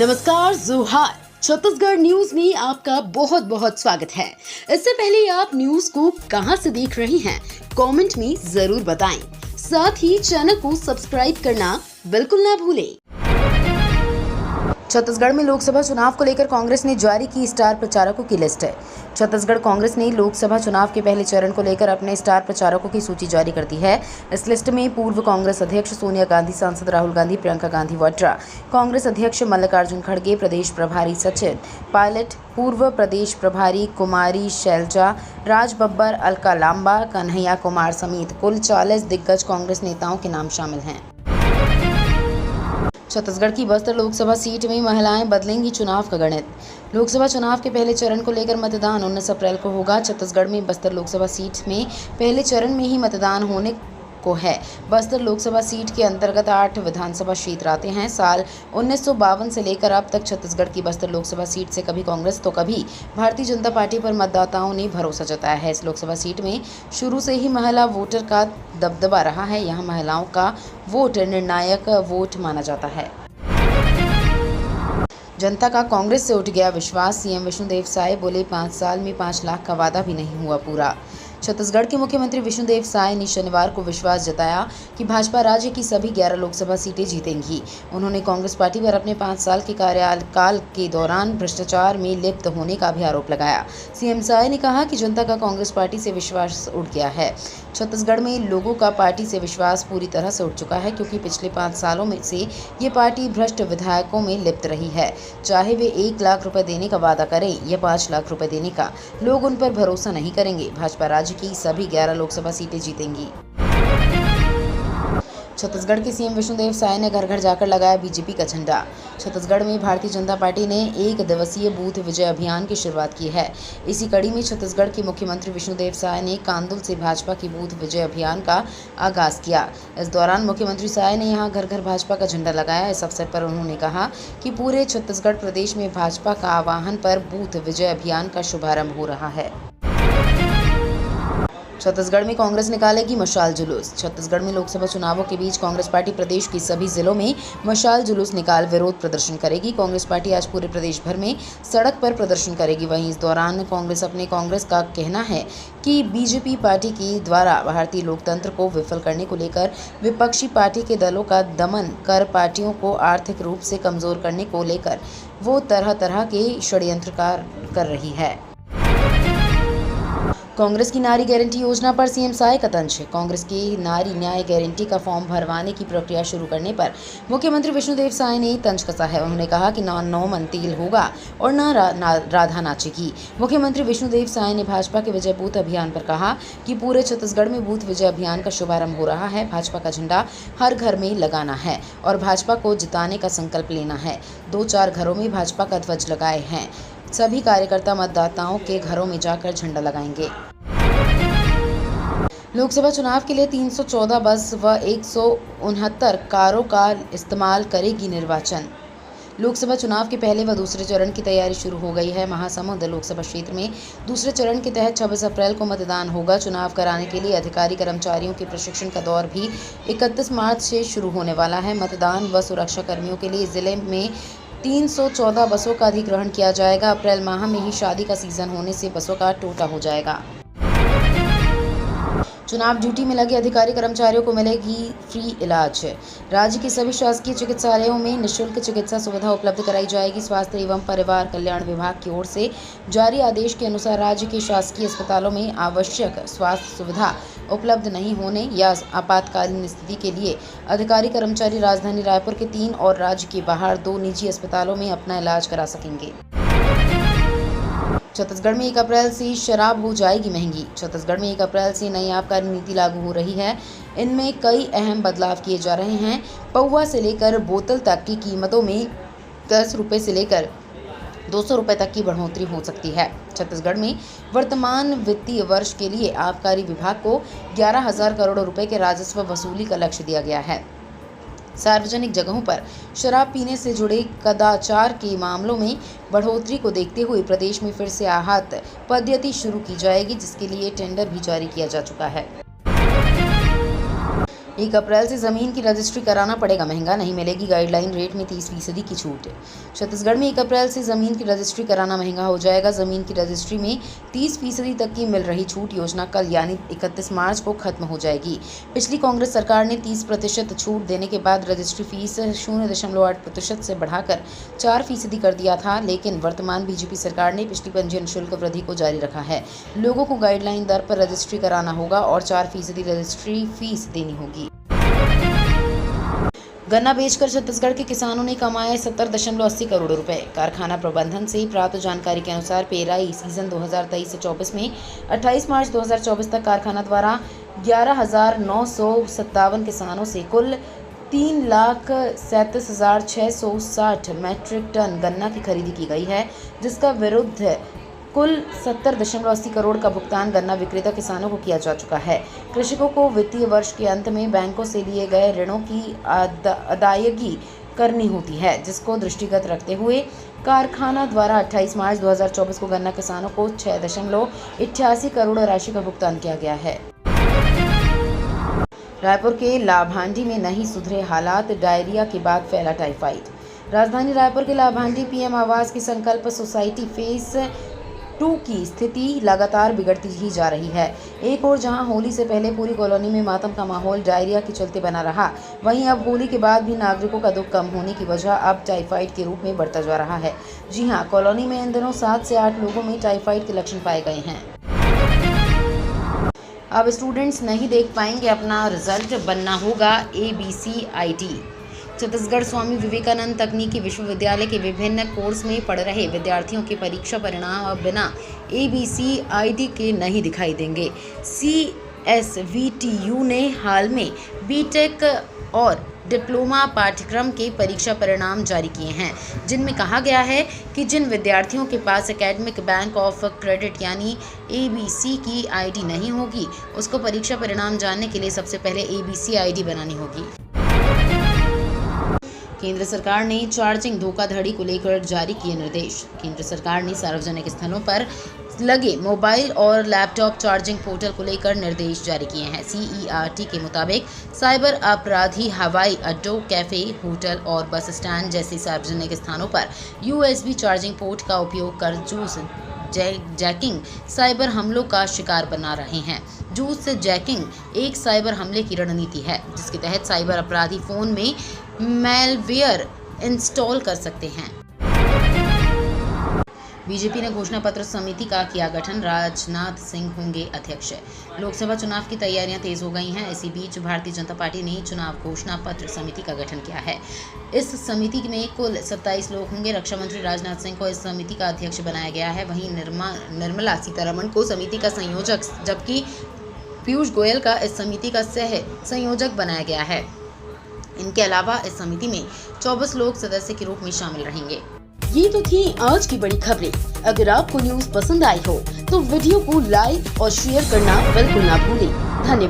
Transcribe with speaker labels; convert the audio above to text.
Speaker 1: नमस्कार जोहार। छत्तीसगढ़ न्यूज में आपका बहुत बहुत स्वागत है। इससे पहले आप न्यूज को कहां से देख रहे हैं, कमेंट में जरूर बताएं। साथ ही चैनल को सब्सक्राइब करना बिल्कुल ना भूलें। छत्तीसगढ़ में लोकसभा चुनाव को लेकर कांग्रेस ने जारी की स्टार प्रचारकों की लिस्ट है। छत्तीसगढ़ कांग्रेस ने लोकसभा चुनाव के पहले चरण को लेकर अपने स्टार प्रचारकों की सूची जारी कर दी है। इस लिस्ट में पूर्व कांग्रेस अध्यक्ष सोनिया गांधी, सांसद राहुल गांधी, प्रियंका गांधी वाड्रा, कांग्रेस अध्यक्ष मल्लिकार्जुन खड़गे, प्रदेश प्रभारी सचिन पायलट, पूर्व प्रदेश प्रभारी कुमारी शैलजा, राज बब्बर, अलका लांबा, कन्हैया कुमार समेत कुल 40 दिग्गज कांग्रेस नेताओं के नाम शामिल हैं। छत्तीसगढ़ की बस्तर लोकसभा सीट में महिलाएं बदलेंगी चुनाव का गणित। लोकसभा चुनाव के पहले चरण को लेकर मतदान 19 अप्रैल को होगा। छत्तीसगढ़ में बस्तर लोकसभा सीट में पहले चरण में ही मतदान होने को है। बस्तर लोकसभा सीट के अंतर्गत 8 विधानसभा क्षेत्र आते हैं। साल 1952 से लेकर अब तक छत्तीसगढ़ की बस्तर लोकसभा सीट से कभी कांग्रेस तो कभी भारतीय जनता पार्टी पर मतदाताओं ने भरोसा जताया है। इस लोकसभा सीट में शुरू से ही महिला वोटर का दबदबा रहा है। यहाँ महिलाओं का वोट निर्णायक वोट माना जाता है। जनता का कांग्रेस से उठ गया विश्वास। सीएम विष्णुदेव साय बोले 5 साल में 5 लाख का वादा भी नहीं हुआ पूरा। छत्तीसगढ़ के मुख्यमंत्री विष्णुदेव साय ने शनिवार को विश्वास जताया कि भाजपा राज्य की सभी 11 लोकसभा सीटें जीतेंगी। उन्होंने कांग्रेस पार्टी पर अपने 5 साल के कार्यकाल के दौरान भ्रष्टाचार में लिप्त होने का भी आरोप लगाया। सीएम साय ने कहा कि जनता का कांग्रेस पार्टी से विश्वास उठ गया है। छत्तीसगढ़ में लोगों का पार्टी से विश्वास पूरी तरह से उठ चुका है, क्योंकि पिछले 5 सालों में से ये पार्टी भ्रष्ट विधायकों में लिप्त रही है। चाहे वे 1 लाख रुपए देने का वादा करें या 5 लाख रुपए देने का, लोग उन पर भरोसा नहीं करेंगे। भाजपा राज्य की सभी 11 लोकसभा सीटें जीतेंगी। छत्तीसगढ़ के सीएम विष्णुदेव साय ने घर घर जाकर लगाया बीजेपी का झंडा। छत्तीसगढ़ में भारतीय जनता पार्टी ने 1 दिवसीय बूथ विजय अभियान की शुरुआत की है। इसी कड़ी में छत्तीसगढ़ के मुख्यमंत्री विष्णुदेव साय ने कांदुल से भाजपा की बूथ विजय अभियान का आगाज किया। इस दौरान मुख्यमंत्री साय ने यहां घर घर भाजपा का झंडा लगाया। इस अवसर पर उन्होंने कहा कि पूरे छत्तीसगढ़ प्रदेश में भाजपा का आह्वान पर बूथ विजय अभियान का शुभारंभ हो रहा है। छत्तीसगढ़ में कांग्रेस निकालेगी मशाल जुलूस। छत्तीसगढ़ में लोकसभा चुनावों के बीच कांग्रेस पार्टी प्रदेश के सभी जिलों में मशाल जुलूस निकाल विरोध प्रदर्शन करेगी। कांग्रेस पार्टी आज पूरे प्रदेश भर में सड़क पर प्रदर्शन करेगी। वहीं इस दौरान कांग्रेस का कहना है कि बीजेपी पार्टी के द्वारा भारतीय लोकतंत्र को विफल करने को लेकर विपक्षी पार्टी के दलों का दमन कर पार्टियों को आर्थिक रूप से कमजोर करने को लेकर वो तरह तरह के षड्यंत्र कर रही है। कांग्रेस की नारी गारंटी योजना पर सीएम साय का तंज। कांग्रेस की नारी न्याय गारंटी का फॉर्म भरवाने की प्रक्रिया शुरू करने पर मुख्यमंत्री विष्णुदेव साय ने तंज कसा है। उन्होंने कहा कि न नौ मन तेल होगा और न राधा नाचेगी। मुख्यमंत्री विष्णुदेव साय ने भाजपा के विजय बूथ अभियान पर कहा कि पूरे छत्तीसगढ़ में बूथ विजय अभियान का शुभारंभ हो रहा है। भाजपा का झंडा हर घर में लगाना है और भाजपा को जिताने का संकल्प लेना है। 2-4 घरों में भाजपा का ध्वज लगाए हैं। सभी कार्यकर्ता मतदाताओं के घरों में जाकर झंडा लगाएंगे। लोकसभा चुनाव के लिए 314 बस व 169 कारों का इस्तेमाल करेगी निर्वाचन। लोकसभा चुनाव के पहले व दूसरे चरण की तैयारी शुरू हो गई है। महासमुंद लोकसभा क्षेत्र में दूसरे चरण के तहत 26 अप्रैल को मतदान होगा। चुनाव कराने के लिए अधिकारी कर्मचारियों के प्रशिक्षण का दौर भी 31 मार्च से शुरू होने वाला है। मतदान व सुरक्षा कर्मियों के लिए जिले में 314 बसों का अधिग्रहण किया जाएगा। अप्रैल माह में ही शादी का सीजन होने से बसों का टोटा हो जाएगा। चुनाव ड्यूटी में लगे अधिकारी कर्मचारियों को मिलेगी फ्री इलाज। राज्य के सभी शासकीय चिकित्सालयों में निःशुल्क चिकित्सा सुविधा उपलब्ध कराई जाएगी। स्वास्थ्य एवं परिवार कल्याण विभाग की ओर से जारी आदेश के अनुसार राज्य के शासकीय अस्पतालों में आवश्यक स्वास्थ्य सुविधा उपलब्ध नहीं होने या आपातकालीन स्थिति के लिए अधिकारी कर्मचारी राजधानी रायपुर के 3 और राज्य के बाहर 2 निजी अस्पतालों में अपना इलाज करा सकेंगे। छत्तीसगढ़ में 1 अप्रैल से शराब हो जाएगी महंगी। छत्तीसगढ़ में 1 अप्रैल से नई आबकारी नीति लागू हो रही है। इनमें कई अहम बदलाव किए जा रहे हैं। पौवा से लेकर बोतल तक की कीमतों में 10 रुपये से लेकर 200 रुपये तक की बढ़ोतरी हो सकती है। छत्तीसगढ़ में वर्तमान वित्तीय वर्ष के लिए आबकारी विभाग को 11,000 करोड़ रुपए के राजस्व वसूली का लक्ष्य दिया गया है। सार्वजनिक जगहों पर शराब पीने से जुड़े कदाचार के मामलों में बढ़ोतरी को देखते हुए प्रदेश में फिर से आहत पद्धति शुरू की जाएगी, जिसके लिए टेंडर भी जारी किया जा चुका है। 1 अप्रैल से ज़मीन की रजिस्ट्री कराना पड़ेगा महंगा, नहीं मिलेगी गाइडलाइन रेट में 30% की छूट। छत्तीसगढ़ में 1 अप्रैल से ज़मीन की रजिस्ट्री कराना महंगा हो जाएगा। ज़मीन की रजिस्ट्री में 30% तक की मिल रही छूट योजना कल यानी 31 मार्च को खत्म हो जाएगी। पिछली कांग्रेस सरकार ने 30% छूट देने के बाद रजिस्ट्री फीस 0.8% से बढ़ाकर 4% कर दिया था, लेकिन वर्तमान बीजेपी सरकार ने पिछली पंजीयन शुल्क वृद्धि को जारी रखा है। लोगों को गाइडलाइन दर पर रजिस्ट्री कराना होगा और 4% रजिस्ट्री फीस देनी होगी। गन्ना बेचकर छत्तीसगढ़ के किसानों ने कमाए 70.80 करोड़ रुपए। कारखाना प्रबंधन से प्राप्त जानकारी के अनुसार पेराई सीजन 2023 से 24 में 28 मार्च 2024 तक कारखाना द्वारा 11,957 किसानों से कुल 3,37,660 मैट्रिक टन गन्ना की खरीदी की गई है, जिसका विरुद्ध कुल 70.80 करोड़ का भुगतान गन्ना विक्रेता किसानों को किया जा चुका है। कृषकों को वित्तीय वर्ष के अंत में बैंकों से लिए गए ऋणों की अदायगी करनी होती है, जिसको दृष्टिगत रखते हुए कारखाना द्वारा 28 मार्च 2024 को गन्ना किसानों को 6.88 करोड़ राशि का भुगतान किया गया है। रायपुर के लाभांडी में नहीं सुधरे हालात, डायरिया के बाद फैला टाइफाइड। राजधानी रायपुर के लाभांडी पीएम आवास की संकल्प सोसाइटी फेस 2 की स्थिति लगातार बिगड़ती ही जा रही है। एक और जहां होली से पहले पूरी कॉलोनी में मातम का माहौल डायरिया के चलते बना रहा, वहीं अब होली के बाद भी नागरिकों का दुख कम होने की वजह अब टाइफाइड के रूप में बढ़ता जा रहा है। जी हां, कॉलोनी में इन दिनों 7 से 8 लोगों में टाइफाइड के लक्षण पाए गए हैं। अब स्टूडेंट्स नहीं देख पाएंगे अपना रिजल्ट, बनना होगा ABCID। छत्तीसगढ़ स्वामी विवेकानंद तकनीकी विश्वविद्यालय के विभिन्न कोर्स में पढ़ रहे विद्यार्थियों के परीक्षा परिणाम अब बिना ABCID के नहीं दिखाई देंगे। CSVTU ने हाल में बीटेक और डिप्लोमा पाठ्यक्रम के परीक्षा परिणाम जारी किए हैं, जिनमें कहा गया है कि जिन विद्यार्थियों के पास एकेडमिक बैंक ऑफ क्रेडिट यानी ABC की ID नहीं होगी, उसको परीक्षा परिणाम जानने के लिए सबसे पहले ABCID बनानी होगी। केंद्र सरकार ने चार्जिंग धोखाधड़ी को लेकर जारी किए निर्देश। केंद्र सरकार ने सार्वजनिक स्थलों पर लगे मोबाइल और लैपटॉप चार्जिंग पोर्टल को लेकर निर्देश जारी किए हैं। CERT के मुताबिक साइबर अपराधी हवाई अड्डों, कैफे, होटल और बस स्टैंड जैसे सार्वजनिक स्थानों पर USB चार्जिंग पोर्ट का उपयोग कर जूस जैकिंग साइबर हमलों का शिकार बना रहे हैं। जूस जैकिंग एक साइबर हमले की रणनीति है, जिसके तहत साइबर अपराधी फोन में मैलवेयर इंस्टॉल कर सकते हैं। बीजेपी ने घोषणा पत्र समिति का किया गठन, राजनाथ सिंह होंगे अध्यक्ष। लोकसभा चुनाव की तैयारियां तेज हो गई हैं। इसी बीच भारतीय जनता पार्टी ने चुनाव घोषणा पत्र समिति का गठन किया है। इस समिति में कुल 27 लोग होंगे। रक्षा मंत्री राजनाथ सिंह को इस समिति का अध्यक्ष बनाया गया है। वहीं निर्मला सीतारमण को समिति का संयोजक, जबकि पीयूष गोयल का इस समिति का सह संयोजक बनाया गया है। इनके अलावा इस समिति में 24 लोग सदस्य के रूप में शामिल रहेंगे।
Speaker 2: ये तो थी आज की बड़ी खबरें। अगर आपको न्यूज़ पसंद आई हो तो वीडियो को लाइक और शेयर करना बिल्कुल ना भूलें। धन्यवाद।